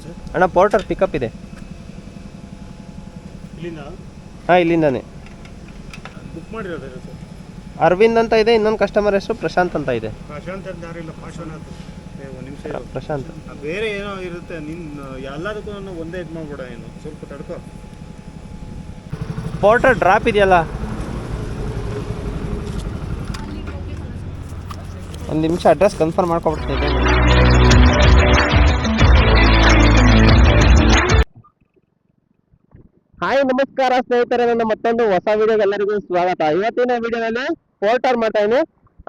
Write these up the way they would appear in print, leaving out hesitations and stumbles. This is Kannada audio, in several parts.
ಸರ್? ಅಣ್ಣ ಪೋರ್ಟರ್ ಪಿಕಪ್ ಇದೆ. ಇಲ್ಲಿಂದ? ಹಾಂ, ಇಲ್ಲಿಂದಾನೆ ಬುಕ್ ಮಾಡಿರೋದು ಸರ್. ಅರವಿಂದ್ ಅಂತ ಇದೆ, ಇನ್ನೊಂದು ಕಸ್ಟಮರ್ ಹೆಸರು ಪ್ರಶಾಂತ್ ಅಂತ ಇದೆ. ಪ್ರಶಾಂತ್ ಅಂತ ಯಾರಿಲ್ಲ, ಪಾರ್ಶ್ವನಾಥ್. ಒಂದು ನಿಮಿಷ ಇರು. ಪ್ರಶಾಂತ್ ಬೇರೆ ಏನೋ ಇರುತ್ತೆ. ನಿನ್ನ ಎಲ್ಲದಕ್ಕೂ ನಾನು ಒಂದೇ ಇದು ಮಾಡ್ಬೇಡ, ಏನು ಸ್ವಲ್ಪ ತಡ್ಕೋ. ಪೋರ್ಟರ್ ಡ್ರಾಪ್ ಇದೆಯಲ್ಲ, ಒಂದು ನಿಮಿಷ ಅಡ್ರೆಸ್ ಕನ್ಫರ್ಮ್ ಮಾಡ್ಕೊಬಿಡ್ತೀನಿ. ಹಾಯ್, ನಮಸ್ಕಾರ ಸ್ನೇಹಿತರೆ, ನನ್ನ ಮತ್ತೊಂದು ಹೊಸ ವಿಡಿಯೋಗೆ ಎಲ್ಲರಿಗೂ ಸ್ವಾಗತ. ಇವತ್ತಿನ ವಿಡಿಯೋದಲ್ಲಿ ಪೋರ್ಟರ್ ಮಾಡ್ತಾ ಇದ್ದೀನಿ.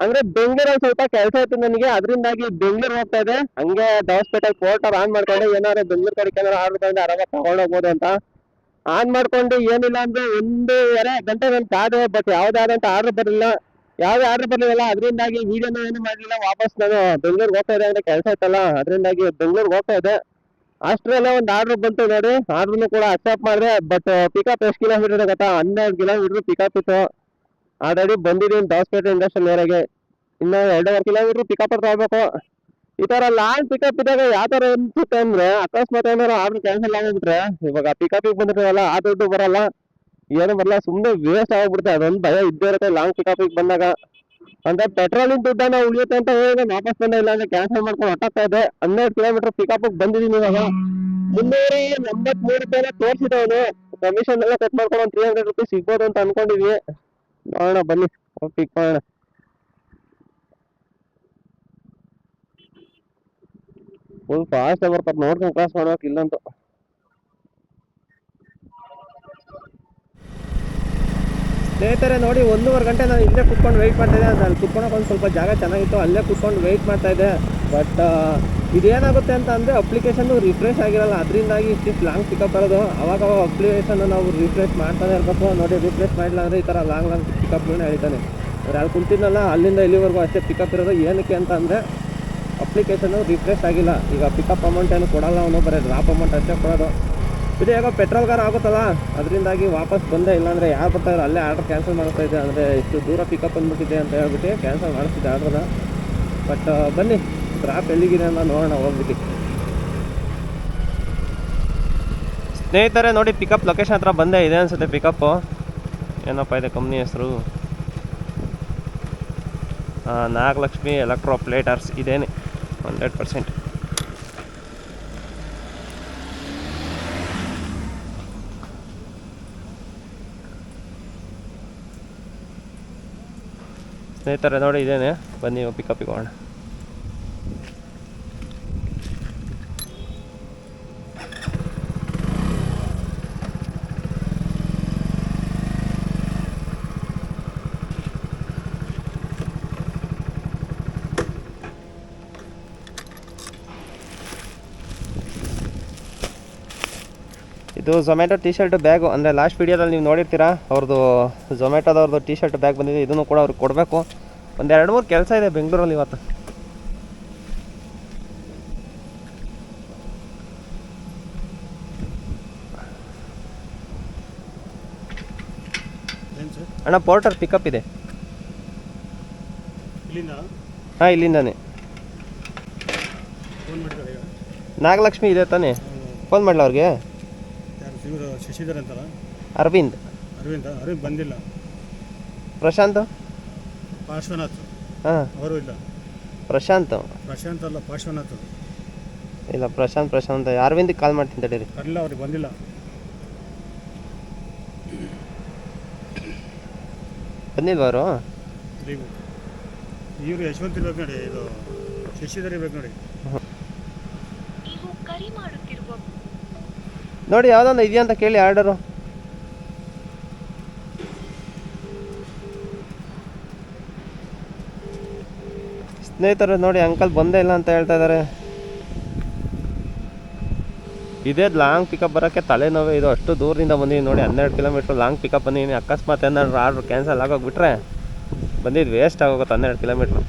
ಅಂದ್ರೆ ಬೆಂಗಳೂರಲ್ಲಿ ಸ್ವಲ್ಪ ಕೆಲಸ ಇತ್ತು ನನಗೆ, ಅದರಿಂದಾಗಿ ಬೆಂಗಳೂರು ಹೋಗ್ತಾ ಇದೆ. ಹಂಗೆ ದವಸ್ಪೇಟೆಗೆ ಪೋರ್ಟರ್ ಆನ್ ಮಾಡ್ಕೊಂಡು ಏನಾದ್ರು ಬೆಂಗಳೂರು ಕಡೆಗೆ ಏನಾದ್ರು ಆರ್ಡರ್ ಬಂದ್ರೆ ಆರಾಮಾಗಿ ತಗೊಂಡೋಗ್ಬೋದು ಅಂತ ಆನ್ ಮಾಡ್ಕೊಂಡು, ಏನಿಲ್ಲ ಅಂದ್ರೆ 1.5 ಗಂಟೆ ನಾನು ಕಾದೆ. ಬಟ್ ಯಾವ್ದಾದಂತ ಆರ್ಡರ್ ಬರಲಿಲ್ಲ, ಯಾವುದೇ ಆರ್ಡರ್ ಬರಲಿಲ್ಲ. ಅದರಿಂದಾಗಿ ವಿಡಿಯೋನ ಏನು ಮಾಡಲಿಲ್ಲ. ವಾಪಸ್ ನಾನು ಬೆಂಗಳೂರಿಗೆ ಹೋಗ್ತಾ ಇದೆ ಅಂದ್ರೆ ಕೆಲಸ ಇತ್ತಲ್ಲ, ಅದರಿಂದಾಗಿ ಬೆಂಗಳೂರಿಗೆ ಹೋಗ್ತಾ ಇದೆ. ಅಷ್ಟರಲ್ಲೇ ಒಂದು ಆರ್ಡರ್ ಬಂತು ನೋಡಿ. ಆರ್ಡ್ರನ್ನು ಕೂಡ ಅಕ್ಸೆಪ್ಟ್ ಮಾಡಿದೆ. ಬಟ್ ಪಿಕಪ್ ಎಷ್ಟು ಕಿಲೋಮೀಟರ್ ಗೊತ್ತಾ? 12 ಕಿಲೋಮೀಟರ್ ಪಿಕಪ್ ಇತ್ತು. ಆಲ್ರೆಡಿ ಬಂದಿದ್ದೀನಿ ದವಸ್ಪೇಟೆ ಇಂಡಸ್ಟ್ರಿಯಲ್ ಏರಿಯಾಗೆ. ಇನ್ನು 2.5 ಕಿಲೋಮೀಟರ್ ಪಿಕಪ್ ತಗೋಬೇಕು. ಈ ತರ ಲಾಂಗ್ ಪಿಕಪ್ ಇದ್ದಾಗ ಯಾವ ತರ ಅನ್ಸುತ್ತೆ ಅಂದ್ರೆ, ಅಕಸ್ಮಾತ್ ಏನಾದ್ರು ಆರ್ಡರ್ ಕ್ಯಾನ್ಸಲ್ ಆಗಿಬಿಟ್ರೆ, ಇವಾಗ ಪಿಕಪಿಗೆ ಬಂದಿರ್ತೀವಲ್ಲ, ಆ ದುಡ್ಡು ಬರಲ್ಲ, ಏನು ಬರಲ್ಲ, ಸುಮ್ಮನೆ ವೇಸ್ಟ್ ಆಗ್ಬಿಡುತ್ತೆ. ಅದೊಂದು ಭಯ ಇದ್ದೇ ಇರುತ್ತೆ ಲಾಂಗ್ ಪಿಕಪಿಗೆ ಬಂದಾಗ. ಅಂದ್ರೆ ಪೆಟ್ರೋಲಿನ ದುಡ್ಡನ್ನ ಉಳಿಯುತ್ತೆ ಅಂತ ಹೇಳಿ ವಾಪಸ್ ಬಂದ, ಇಲ್ಲ ಅಂದ್ರೆ ಕ್ಯಾನ್ಸಲ್ ಮಾಡ್ಕೊಂಡು ಹೊಟ್ಟಾಗ್ತಾ ಇದೆ. 12 ಕಿಲೋಮೀಟರ್ ಪಿಕಪ್ ಬಂದಿದ್ದೀನಿ. ಇವಾಗ 383 ರೂಪಾಯಿ ತೋರಿಸಿದೆ ಅವನು. ಕಮಿಷನ್ ಎಲ್ಲ ಕಟ್ ಮಾಡ್ಕೊಂಡು ಒಂದು 300 ರೂಪೀಸ್ ಸಿಗ್ಬೋದು ಅಂತ ಅನ್ಕೊಂಡಿದ್ವಿ. ನೋಡೋಣ, ಬನ್ನಿ ಪಿಕ್ ಮಾಡೋಣ. ಫುಲ್ ಫಾಸ್ಟ್ ಬರ್ತಾರೆ, ನೋಡ್ಕೊಂಡು ಕ್ರಾಸ್ ಮಾಡ್ಬೇಕು ಇಲ್ಲಂತೂ. ಸ್ನೇಹಿತರೆ ನೋಡಿ, 1.5 ಗಂಟೆ ನಾನು ಇಲ್ಲೇ ಕುತ್ಕೊಂಡು ವೆಯ್ಟ್ ಮಾಡ್ತಾ ಇದ್ದೆ. ನಾನು ಕುತ್ಕೊಳಕ್ಕೆ ಒಂದು ಸ್ವಲ್ಪ ಜಾಗ ಚೆನ್ನಾಗಿತ್ತು, ಅಲ್ಲೇ ಕುತ್ಕೊಂಡು ವೆಯ್ಟ್ ಮಾಡ್ತಾ ಇದ್ದೆ. ಬಟ್ ಇದೇನಾಗುತ್ತೆ ಅಂತ ಅಂದರೆ, ಅಪ್ಲಿಕೇಶನ್ನು ರಿಫ್ರೆಶ್ ಆಗಿರಲ್ಲ. ಅದರಿಂದಾಗಿ ಇಷ್ಟಿಷ್ಟು ಲಾಂಗ್ ಪಿಕಪ್ ಬರೋದು. ಅವಾಗ ಅಪ್ಲಿಕೇಶನ್ ನಾವು ರಿಫ್ರೆಶ್ ಮಾಡ್ತಾನೆ ಇರಬೇಕು. ನೋಡಿ, ರಿಫ್ರೆಶ್ ಮಾಡಿಲ್ಲ ಅಂದರೆ ಈ ಥರ ಲಾಂಗ್ ಪಿಕಪ್ಗಳನ್ನ ಹೇಳ್ತಾನೆ. ಅವ್ರು ಅಲ್ಲಿ ಕುಂತಿದ್ನಲ್ಲ, ಅಲ್ಲಿಂದ ಇಲ್ಲಿವರೆಗೂ ಅಷ್ಟೇ ಪಿಕಪ್ ಇರೋದು. ಏನಕ್ಕೆ ಅಂತ ಅಂದರೆ, ಅಪ್ಲಿಕೇಶನ್ನು ರಿಫ್ರೆಶ್ ಆಗಿಲ್ಲ. ಈಗ ಪಿಕಪ್ ಅಮೌಂಟ್ ಏನು ಕೊಡಲ್ಲ ಅವನು, ಬರೀ ಡ್ರಾಪ್ ಅಮೌಂಟ್ ಅಷ್ಟೇ ಕೊಡೋದು. ಇದು ಈಗ ಪೆಟ್ರೋಲ್ ಕಾರ್ ಆಗುತ್ತಲ್ಲ, ಅದರಿಂದಾಗಿ ವಾಪಸ್ ಬಂದೆ. ಇಲ್ಲಾಂದರೆ ಯಾರು ಬರ್ತಾಯಿದ್ರು ಅಲ್ಲೇ ಆರ್ಡ್ರ್ ಕ್ಯಾನ್ಸಲ್ ಮಾಡ್ತಾ ಇದ್ದೆ. ಅಂದರೆ ಇಷ್ಟು ದೂರ ಪಿಕಪ್ ಬಂದುಬಿಟ್ಟಿದೆ ಅಂತ ಹೇಳ್ಬಿಟ್ಟು ಕ್ಯಾನ್ಸಲ್ ಮಾಡಿಸ್ತಿದ್ದೆ ಆರ್ಡ್ರನ್ನ. ಬಟ್ ಬನ್ನಿ, ಡ್ರಾಪ್ ಎಲ್ಲಿಗಿದೆ ಅಂತ ನೋಡೋಣ ಹೋಗ್ಬಿಟ್ಟು. ಸ್ನೇಹಿತರೆ ನೋಡಿ, ಪಿಕಪ್ ಲೊಕೇಶನ್ ಹತ್ರ ಬಂದೇ ಇದೆ ಅನಿಸುತ್ತೆ. ಪಿಕಪ್ಪು ಏನಪ್ಪ ಇದೆ ಕಂಪ್ನಿ ಹೆಸರು? ನಾಗಲಕ್ಷ್ಮಿ ಎಲೆಕ್ಟ್ರೋ ಪ್ಲೇಟರ್ಸ್. ಇದೇನೆ 100%. ಸ್ನೇಹಿತರೆ ನೋಡಿ, ಇದೇನೆ. ಬನ್ನಿ ಪಿಕಪ್ಪಿಗೆ ಹೋಗೋಣ. ಇದು ಝೊಮ್ಯಾಟೊ ಟಿ ಶರ್ಟ್ ಬ್ಯಾಗು. ಅಂದರೆ ಲಾಸ್ಟ್ ವೀಡಿಯೋದಲ್ಲಿ ನೀವು ನೋಡಿರ್ತೀರಾ, ಅವ್ರದ್ದು ಝೊಮ್ಯಾಟೊದವ್ರದ್ದು ಟಿ ಶರ್ಟ್ ಬ್ಯಾಗ್ ಬಂದಿದೆ. ಇದನ್ನು ಕೂಡ ಅವ್ರಿಗೆ ಕೊಡಬೇಕು. ಒಂದು 2-3 ಕೆಲಸ ಇದೆ ಬೆಂಗಳೂರಲ್ಲಿ ಇವತ್ತು. ಅಣ್ಣ ಪೋರ್ಟರ್ ಪಿಕಪ್ ಇದೆ. ಹಾಂ, ಇಲ್ಲಿಂದಾನೆ. ನಾಗಲಕ್ಷ್ಮಿ ಇದೆ ತಾನೇ? ಫೋನ್ ಮಾಡಲ ಅವ್ರಿಗೆ? ಶಶಿಧರ್ ಅಂತಲ್ಲ? ಅರವಿಂದ್ ಬಂದಿಲ್ಲ. ಪ್ರಶಾಂತ್, ಪಾರ್ಶ್ವನಾಥ್. ಹಾಂ, ಅವರು ಇಲ್ಲ. ಪ್ರಶಾಂತ್ ಅಲ್ಲ, ಪಾರ್ಶ್ವನಾಥ್ ಇಲ್ಲ. ಪ್ರಶಾಂತ್ ಅರವಿಂದಿಗೆ ಕಾಲ್ ಮಾಡ್ತೀನಿ ತಡೀರಿ. ಇಲ್ಲ, ಅವ್ರಿಗೆ ಬಂದಿಲ್ಲ. ಬಂದಿಲ್ವ ಅವರು? ಇವರು ಯಶವಂತ್ ಇರ್ಬೇಕು ನೋಡಿ, ಇದು ಶಶಿಧರ್ ಇರ್ಬೇಕು ನೋಡಿ. ನೋಡಿ, ಯಾವುದೊಂದು ಇದೆಯಾ ಅಂತ ಕೇಳಿ ಆರ್ಡರು. ಸ್ನೇಹಿತರು ನೋಡಿ, ಅಂಕಲ್ ಬಂದೇ ಇಲ್ಲ ಅಂತ ಹೇಳ್ತಾ ಇದ್ದಾರೆ. ಇದೇ ಲಾಂಗ್ ಪಿಕಪ್ ಬರೋಕ್ಕೆ ತಲೆನೋವೇ. ಇದು ಅಷ್ಟು ದೂರದಿಂದ ಬಂದಿದ್ದೀನಿ ನೋಡಿ, 12 ಕಿಲೋಮೀಟ್ರ್ ಲಾಂಗ್ ಪಿಕಪ್ ಬಂದಿದ್ದೀನಿ. ಅಕಸ್ಮಾತ್ ಏನಾದ್ರು ಆರ್ಡ್ರ್ ಕ್ಯಾನ್ಸಲ್ ಆಗೋಗ್ಬಿಟ್ರೆ ಬಂದಿದ್ದು ವೇಸ್ಟ್ ಆಗೋಗುತ್ತೆ 12 ಕಿಲೋಮೀಟ್ರ್.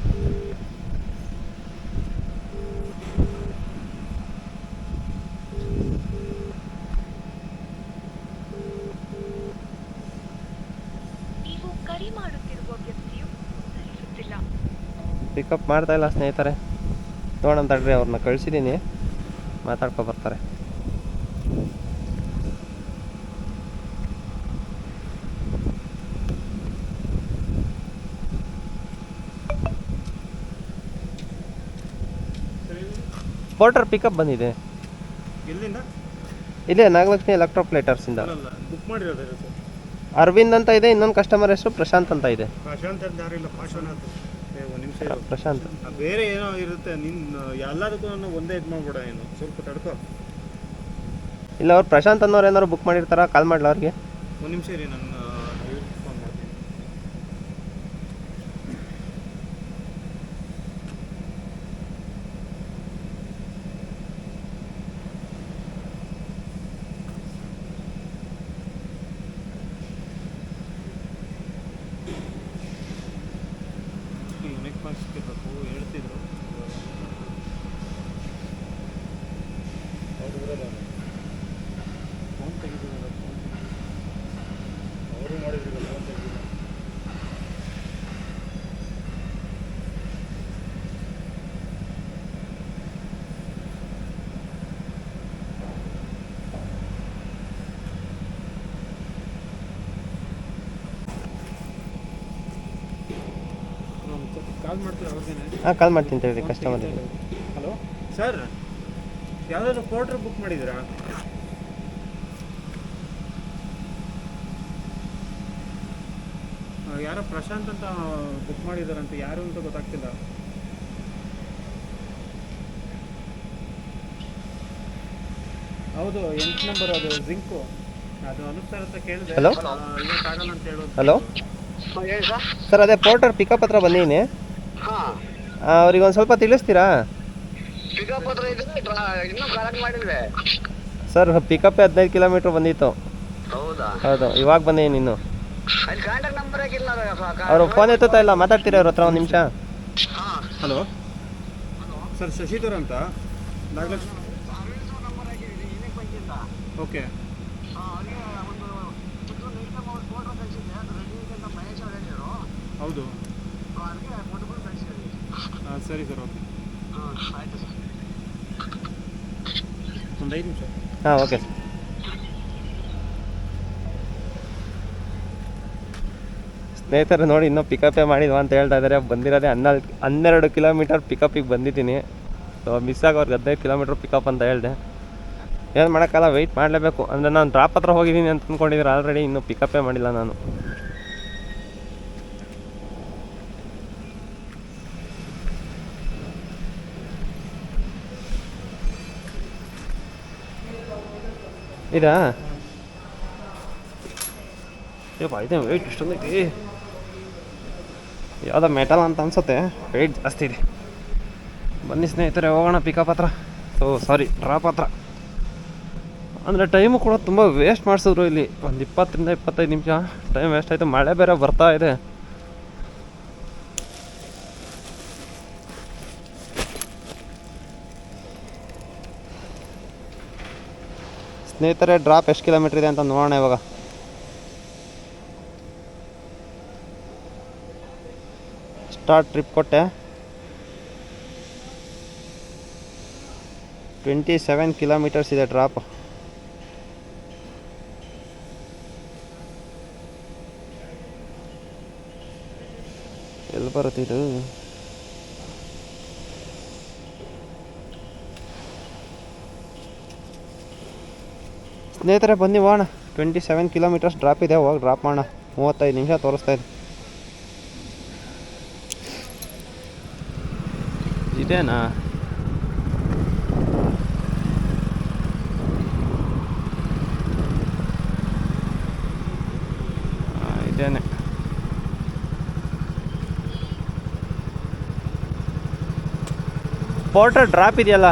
ಪಿಕಪ್ ಮಾಡ್ತಾಯಿಲ್ಲ ಸ್ನೇಹಿತರೆ. ನೋಡೋಣ ತಡ್ರಿ, ಅವ್ರನ್ನ ಕಳಿಸಿದ್ದೀನಿ, ಮಾತಾಡ್ಕೊ ಬರ್ತಾರೆ. ಪೋರ್ಟರ್ ಪಿಕಪ್ ಬಂದಿದೆ ಎಲ್ಲಿಂದ? ಇಲ್ಲೇ ನಾಗಲಕ್ಷ್ಮಿ ಎಲೆಕ್ಟ್ರೋಪ್ಲೇಟರ್ಸಿಂದ. ಅಲ್ಲ ಬುಕ್ ಮಾಡಿರೋದು ಸರ್. ಅರವಿಂದ್ ಅಂತ ಇದೆ, ಇನ್ನೊಂದು ಕಸ್ಟಮರ್ ಹೆಸರು ಪ್ರಶಾಂತ್ ಅಂತ ಇದೆ. ಪ್ರಶಾಂತ್ ಅಂತ ಯಾರಿಲ್ಲ, ಪಾರ್ಶ್ವನಾಥ್. ಒಂದು ನಿಮಿಷ ಇರು. ಪ್ರಶಾಂತ್ ಬೇರೆ ಏನೋ ಇರುತ್ತೆ. ಎಲ್ಲದಕ್ಕೂ ಒಂದೇ ಇದು ಮಾಡ್ಬೇಡ, ಏನು ಸ್ವಲ್ಪ ತಡ್ಕೋ. ಇಲ್ಲ ಅವ್ರು ಪ್ರಶಾಂತ್ ಅನ್ನೋರು ಏನಾದ್ರು ಬುಕ್ ಮಾಡಿರ್ತಾರ, ಕಾಲ್ ಮಾಡ್ಲಾ ಅವ್ರಿಗೆ? ಒಂದು ನಿಮಿಷ ಇರಿ, ನಾನು ಫೋನ್ ಮಾಡ್ತೀನಿ. ಯೂನಿಕ್ ಮಾರ್ಕ್ಸ್ ಸಿಗಬೇಕು ಹೇಳ್ತಿದ್ರು. ಅವ್ರು ಇರೋಲ್ಲ, ಫೋನ್ ತೆಗಿತಿದ್ರು, ಅವರು ಮಾಡಿದ್ರು ಫೋನ್ ತೆಗಿದ್ರು. ಕಾಲ್ ಮಾಡ್ತೀರಾ ಅವ್ರಿಗೇನೆ? ಹಾಂ, ಕಾಲ್ ಮಾಡ್ತೀನಿ ಹೇಳಿ ಕಸ್ಟಮರ್. ಹಲೋ ಸರ್, ಯಾವುದಾದ್ರು ಪೋರ್ಟ್ರ್ ಬುಕ್ ಮಾಡಿದ್ದೀರಾ? ಯಾರೋ ಪ್ರಶಾಂತ್ ಅಂತ ಬುಕ್ ಮಾಡಿದಾರಂತೆ, ಯಾರು ಅಂತ ಗೊತ್ತಾಗ್ತಿಲ್ಲ. ಹೌದು, 8 ನಂಬರ್, ಅದು ಜಿಂಕು. ಅದು ಅನುಪ್ಸರ್ ಅಂತ ಕೇಳಿದೆ. ಹಲೋ? ಇವತ್ತಾಗಲ್ಲ ಅಂತ ಹೇಳೋದು. ಹಲೋ ಹೇಳಿ ಸರ್. ಸರ್, ಅದೇ ಪೋರ್ಟರ್ ಪಿಕಪ್ ಹತ್ರ ಬಂದೀನಿ. ಹಾಂ, ಅವ್ರಿಗೆ ಒಂದು ಸ್ವಲ್ಪ ತಿಳಿಸ್ತೀರಾ? ಪಿಕಪ್ ಹತ್ರ ಇದ್ರೆ ಇನ್ನೂ ಕಲೆಕ್ಟ್ ಮಾಡಿಲ್ವೇ? ಸರ್, ಪಿಕಪ್ 15 ಕಿಲೋಮೀಟ್ರ್ ಬಂದಿತ್ತು. ಹೌದಾ? ಹೌದು, ಇವಾಗ ಬಂದೀನಿ ಇನ್ನು. ಅಲ್ಲಿ ಕಾಂಟ್ಯಾಕ್ಟ್ ನಂಬರ್ ಹಾಕಿಲ್ಲ. ಅವರು ಫೋನ್ ಎತ್ತುತ್ತಾ ಇಲ್ಲ, ಮಾತಾಡ್ತೀರಾ ಅವ್ರ ಹತ್ರ ಒಂದು ನಿಮಿಷ? ಹಾಂ, ಹಲೋ ಸರ್, ಶಶಿಧರ್ ಅಂತ ನಾಗಲಕ್ಷ್ಮಿ. ನಂಬರ್ ಹಾಕಿದ್ದೀನಿ ಇನ್ನೇನು ಬಂದಿಲ್ಲ. ಓಕೆ, ಅವರಿಗೆ ಒಂದು ಫೋಟೋ ಕಳಿಸಿದ್ದೆ, ಅದು ರೆಡಿ ಇದೆ ಅಂತ ಮಹೇಶ್ ಅವ್ರು ಹೇಳಿದ್ರು. ಹೌದು. ಅದಕ್ಕೆ ಫೋಟೋಗಳು ಕಳಿಸಿದ್ದೀವಿ. ಸರಿ ಸರ್, ಓಕೆ. ಹಾಂ, ಆಯಿತು ಸರ್. ಒಂದು 5 ನಿಮಿಷ. ಹಾಂ, ಓಕೆ ಸರ್. ಸ್ನೇಹಿತರೆ ನೋಡಿ, ಇನ್ನೂ ಪಿಕಪ್ಪೇ ಮಾಡಿದ್ವಾ ಅಂತ ಹೇಳ್ತಾ ಇದ್ದಾರೆ. ಬಂದಿರೋದೇ 12 ಕಿಲೋಮೀಟರ್ ಪಿಕಪ್ಪಿಗೆ ಬಂದಿದ್ದೀನಿ. ಸೊ ಮಿಸ್ ಆಗೋರ್ಗೆ 15 ಕಿಲೋಮೀಟ್ರ್ ಪಿಕಪ್ ಅಂತ ಹೇಳಿದೆ. ಏನು ಮಾಡೋಕ್ಕಲ್ಲ, ವೆಯ್ಟ್ ಮಾಡಲೇಬೇಕು. ಅಂದರೆ ನಾನು ಡ್ರಾಪ್ ಹತ್ರ ಹೋಗಿದ್ದೀನಿ ಅಂತ ಅಂದ್ಕೊಂಡಿದ್ರೆ ಆಲ್ರೆಡಿ ಇನ್ನೂ ಪಿಕಪ್ಪೇ ಮಾಡಿಲ್ಲ ನಾನು. ಇದಾ ಇದೆ, ವೆಯ್ಟ್ ಇಷ್ಟೊಂದೈತಿ. ಯಾವುದೋ ಮೆಟಲ್ ಅಂತ ಅನ್ಸುತ್ತೆ, ವೆಯ್ಟ್ ಜಾಸ್ತಿ ಇದೆ. ಬನ್ನಿ ಸ್ನೇಹಿತರೆ, ಹೋಗೋಣ ಪಿಕಪ್ ಹತ್ರ. ಸಾರಿ, ಡ್ರಾಪ್ ಹತ್ರ. ಅಂದರೆ ಟೈಮು ಕೂಡ ತುಂಬ ವೇಸ್ಟ್ ಮಾಡಿಸಿದ್ರು ಇಲ್ಲಿ. ಒಂದು 20 ರಿಂದ 25 ನಿಮಿಷ ಟೈಮ್ ವೇಸ್ಟ್ ಆಯಿತು. ಮಳೆ ಬೇರೆ ಬರ್ತಾ ಇದೆ. ಸ್ನೇಹಿತರೆ, ಡ್ರಾಪ್ ಎಷ್ಟು ಕಿಲೋಮೀಟ್ರ್ ಇದೆ ಅಂತ ನೋಡೋಣ ಇವಾಗ. ಸ್ಟಾರ್ಟ್ ಟ್ರಿಪ್ ಕೊಟ್ಟೆ. 27 ಕಿಲೋಮೀಟರ್ಸ್ ಇದೆ ಡ್ರಾಪ್. ಎಲ್ಲಿ ಬರುತ್ತಿದ್ದು? ಸ್ನೇಹಿತರೆ ಬನ್ನಿ ಹೋಗೋಣ. 27 ಕಿಲೋಮೀಟರ್ಸ್ ಡ್ರಾಪ್ ಇದೆ, ಹೋಗಿ ಡ್ರಾಪ್ ಮಾಡೋಣ. 35 ನಿಮಿಷ ತೋರಿಸ್ತಾ ಇದೆ. ಇದೇನಾ? ಇದೇನೆ. ಪೋರ್ಟರ್ ಡ್ರಾಪ್ ಇದೆಯಲ್ಲ,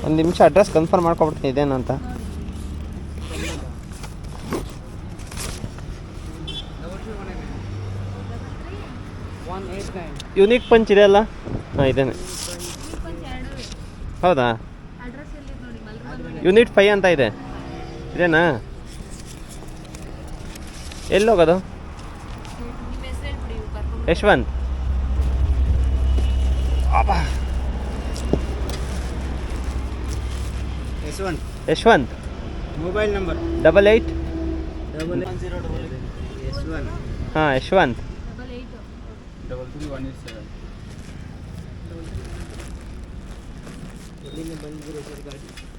ಒಂದು ನಿಮಿಷ ಅಡ್ರೆಸ್ ಕನ್ಫರ್ಮ್ ಮಾಡ್ಕೊಬಿಡ್ತೀನಿ ಇದೇನಂತ. ಯುನಿಕ್ ಪಂಚ್ ಇದೆ ಅಲ್ಲ? ಹಾಂ, ಇದೇನೆ. ಹೌದಾ? ಯೂನಿಟ್ 5 ಅಂತ ಇದೆ. ಇದೇನಾ? ಎಲ್ಲಿ ಹೋಗೋದು? Yashwant. Yashwant. Mobile number 88 S1 ಹಾಂ ಯಶವಂತ್.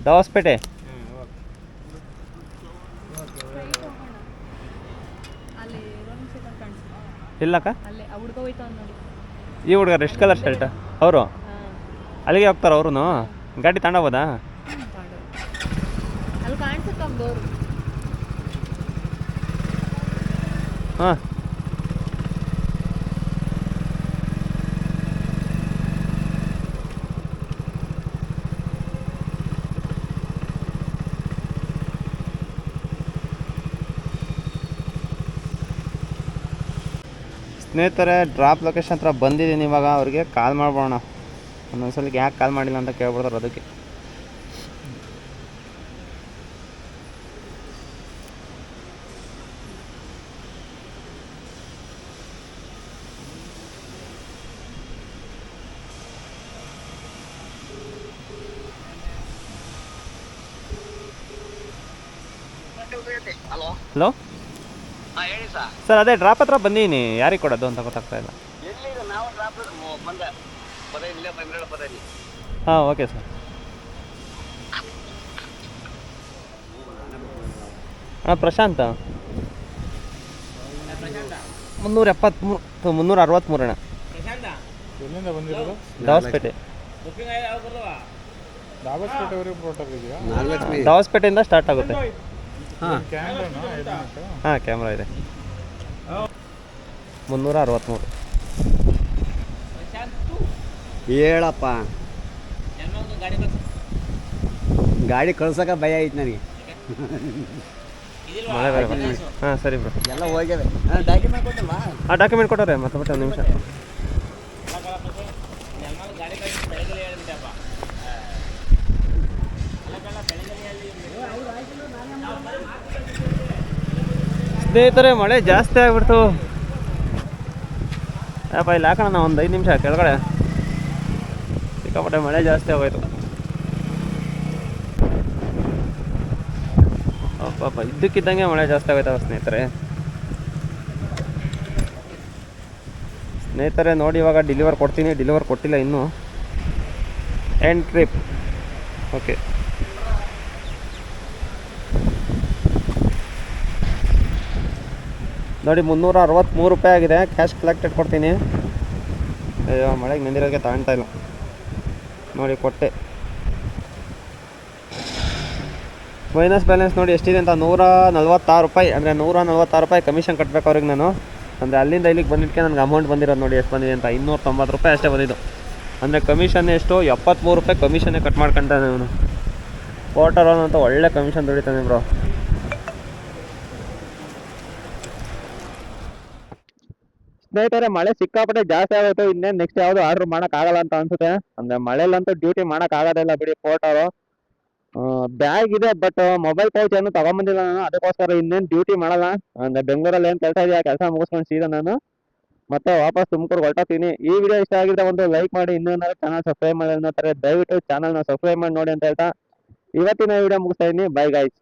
ದವಾಸ್ಪೇಟೆ. ಇಲ್ಲಕ್ಕ ಈ ಹುಡುಗ ರೆಸ್ಟ್ ಕಲರ್ ಶರ್ಟ್ ಅವರು ಅಲ್ಲಿಗೆ ಹೋಗ್ತಾರ ಅವರು ಗಾಡಿ ತಗೊಂಡೋಗ್ಬೋದಾ? ಹಾಂ ಸ್ನೇಹಿತರೆ, ಡ್ರಾಪ್ ಲೊಕೇಶನ್ ಹತ್ರ ಬಂದಿದ್ದೀನಿ. ಇವಾಗ ಅವ್ರಿಗೆ ಕಾಲ್ ಮಾಡ್ಬೋಣ. ಒಂದೊಂದ್ಸಲಿಗೆ ಯಾಕೆ ಕಾಲ್ ಮಾಡಿಲ್ಲ ಅಂತ ಕೇಳ್ಬಿಡ್ತಾರೆ ಅದಕ್ಕೆ. ಹಲೋ ಹಲೋ ಹೇಳಿ ಸರ್. ಸರ್, ಅದೇ ಡ್ರಾಪ್ ಹತ್ರ ಬಂದೀನಿ. ಯಾರಿಗೆ ಕೊಡೋದು ಅಂತ ಗೊತ್ತಾಗ್ತಾ ಇಲ್ಲ. ಎಲ್ಲಿ ನಾವು ಡ್ರಾಪ್ ಬಂದೆ ಇಲ್ಲೇ ಬಂದಿರಲ್ಲ. ಹಾಂ ಓಕೆ ಸರ್. ಹಾಂ ಪ್ರಶಾಂತ 363 363 ಅಣ್ಣ. ಎಲ್ಲಿಂದ ಬಂದಿರೋದು? ದವಾಸ್ಪೇಟೆ. ದಾಬಸ್ಪೇಟೆವರೆಗೆ ಪೋರ್ಟರ್ ಇದೆಯಾ? ದವಾಸ್ಪೇಟೆಯಿಂದ ಸ್ಟಾರ್ಟ್ ಆಗುತ್ತೆ. ಕ್ಯಾಮ್ರಾನಾ? ಹಾಂ ಕ್ಯಾಮ್ರಾ ಇದೆ. 363. ಹೇಳಪ್ಪ, ಗಾಡಿ ಕಳ್ಸಕ ಭಯ ಐತೆ ನನಗೆ. ಮಳೆ ಬೇರೆ ಹಾಂ ಸರಿ ಬ್ರೋ. ಎಲ್ಲ ಹೋಗ್ಯವೆ. ಡಾಕ್ಯುಮೆಂಟ್ ಕೊಟ್ಟಲ್ಲ? ಹಾಂ ಡಾಕ್ಯುಮೆಂಟ್ ಕೊಟ್ಟವ್ರೆ. ಮತ್ತೆ ಬಿಟ್ಟು ಒಂದು ನಿಮಿಷ. ಸ್ನೇಹಿತರೆ, ಮಳೆ ಜಾಸ್ತಿ ಆಗ್ಬಿಡ್ತು. ಯಪ್ಪ ಇಲ್ಲಿ ಹಾಕೋಣ ಒಂದು 5 ನಿಮಿಷ ಕೆಳಗಡೆ. ಸಿಕ್ಕಾಪಟ್ಟೆ ಮಳೆ ಜಾಸ್ತಿ ಆಗೋಯ್ತು. ಅಪ್ಪ ಇದ್ದಕ್ಕಿದ್ದಂಗೆ ಮಳೆ ಜಾಸ್ತಿ ಆಗೋಯ್ತವ ಸ್ನೇಹಿತರೆ ನೋಡಿ, ಇವಾಗ ಡೆಲಿವರ್ ಕೊಡ್ತೀನಿ. ಡೆಲಿವರ್ ಕೊಟ್ಟಿಲ್ಲ ಇನ್ನೂ. End trip. ಓಕೆ, ನೋಡಿ 363 ರೂಪಾಯಿ ಆಗಿದೆ. ಕ್ಯಾಶ್ ಕಲೆಕ್ಟೆಡ್ ಕೊಡ್ತೀನಿ. ಅಯ್ಯೋ ಮಳೆಗೆ ನಿಂದಿರೋಕ್ಕೆ ತಗೊಳ್ತಾ ಇಲ್ಲ. ನೋಡಿ ಕೊಟ್ಟೆ. ಮೈನಸ್ ಬ್ಯಾಲೆನ್ಸ್ ನೋಡಿ ಎಷ್ಟಿದೆ ಅಂತ. 146 ರೂಪಾಯಿ. ಅಂದರೆ 146 ರೂಪಾಯಿ ಕಮಿಷನ್ ಕಟ್ಟಬೇಕು ಅವ್ರಿಗೆ ನಾನು. ಅಂದರೆ ಅಲ್ಲಿಂದ ಇಲ್ಲಿಗೆ ಬಂದಿದ್ದಕ್ಕೆ ನನಗೆ ಅಮೌಂಟ್ ಬಂದಿರೋದು ನೋಡಿ ಎಷ್ಟು ಬಂದಿದೆ ಅಂತ. 290 ರೂಪಾಯಿ ಅಷ್ಟೇ ಬಂದಿದ್ದು. ಅಂದರೆ ಕಮಿಷನ್ ಎಷ್ಟು? 73 ರೂಪಾಯಿ ಕಮಿಷನ್ನೇ ಕಟ್ ಮಾಡ್ಕೊಂತಾನೆ ಅವನು. ಪೋರ್ಟರ್ ಅಂತ ಒಳ್ಳೆ ಕಮಿಷನ್ ದುಡಿತಾನೆ ಬ್ರೋ. ಸ್ನೇಹಿತರೆ, ಮಳೆ ಸಿಕ್ಕಾಪಟ್ಟೆ ಜಾಸ್ತಿ ಆಗೋಯ್ತು. ಇನ್ನೇನು ನೆಕ್ಸ್ಟ್ ಯಾವುದು ಆರ್ಡರ್ ಮಾಡೋಕ್ಕಾಗಲ್ಲ ಅಂತ ಅನ್ಸುತ್ತೆ. ಅಂದರೆ ಮಳೆಯಲ್ಲಂತೂ ಡ್ಯೂಟಿ ಮಾಡೋಕ್ಕಾಗೋದಿಲ್ಲ ಬಿಡಿ. ಪೋರ್ಟರು ಬ್ಯಾಗ್ ಇದೆ, ಬಟ್ ಮೊಬೈಲ್ ಪೌಚ್ ಏನು ತಗೊಂಬಂದಿಲ್ಲ ನಾನು. ಅದಕ್ಕೋಸ್ಕರ ಇನ್ನೇನು ಡ್ಯೂಟಿ ಮಾಡಲ್ಲ. ಅಂದರೆ ಬೆಂಗಳೂರಲ್ಲಿ ಏನು ಕೆಲಸ ಇದೆಯಾ ಕೆಲಸ ಮುಗಿಸ್ಕೊಂಡು ಸೀದಾ ನಾನು ಮತ್ತೆ ವಾಪಸ್ ತುಮಕೂರು ಹೊರಟೋಗ್ತೀನಿ. ಈ ವಿಡಿಯೋ ಇಷ್ಟ ಆಗಿದ್ರೆ ಒಂದು ಲೈಕ್ ಮಾಡಿ. ಇನ್ನೇನಾದ್ರು ಚಾನಲ್ ಸಬ್ಸ್ಕ್ರೈಬ್ ಮಾಡಿ ಅನ್ನೋತಾರೆ ದಯವಿಟ್ಟು ಚಾನಲ್ನ ಸಬ್ಸ್ಕ್ರೈಬ್ ಮಾಡಿ ನೋಡಿ ಅಂತ ಹೇಳ್ತಾ ಇವತ್ತಿನ ವಿಡಿಯೋ ಮುಗಿಸ್ತಾ ಇದ್ದೀನಿ. By guys.